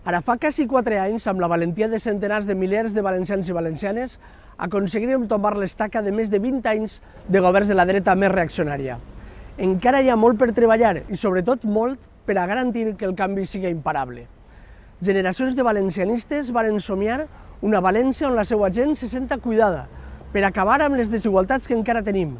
Ara fa quasi 4 anys, amb la valentia de centenars de milers de valencians i valencianes, aconseguirem tombar l'estaca de més de 20 anys de governs de la dreta més reaccionària. Encara hi ha molt per treballar i, sobretot, molt per a garantir que el canvi sigui imparable. Generacions de valencianistes varen somiar una València on la seva gent se senta cuidada, per acabar amb les desigualtats que encara tenim,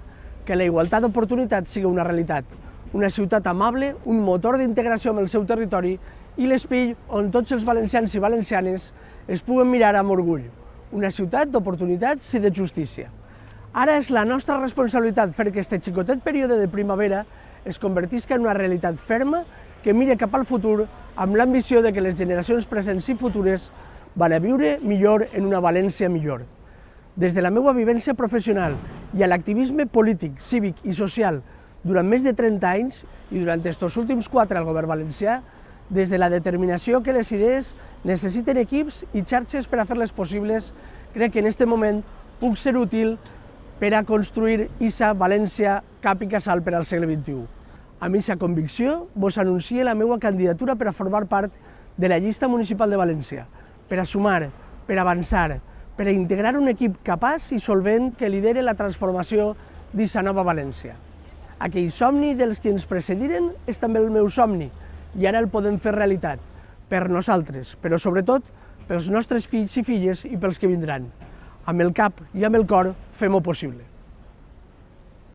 que la igualtat d'oportunitats sigui una realitat, una ciutat amable, un motor d'integració amb el seu territori i l'espill on tots els valencians i valencianes es puguen mirar amb orgull, una ciutat d'oportunitats i de justícia. Ara és la nostra responsabilitat fer que aquest xicotet període de primavera es convertisca en una realitat ferma que mire cap al futur amb l'ambició de que les generacions presents i futures van a viure millor en una València millor. Des de la meva vivència professional i a l'activisme polític, cívic i social durant més de 30 anys i durant aquests últims 4 al govern valencià, des de la determinació que les idees necessiten equips i xarxes per a fer-les possibles, crec que en aquest moment puc ser útil per a construir aquesta València cap i casal per al segle XXI. Amb aquesta convicció, vos anuncio la meva candidatura per a formar part de la llista municipal de València, per a sumar, per a avançar, per a integrar un equip capaç i solvent que lidere la transformació d'aquesta nova València. Aquell somni dels que ens precediren és també el meu somni i ara el podem fer realitat, per nosaltres, però sobretot pels nostres fills i filles i pels que vindran. Amb el cap i amb el cor fem-ho possible.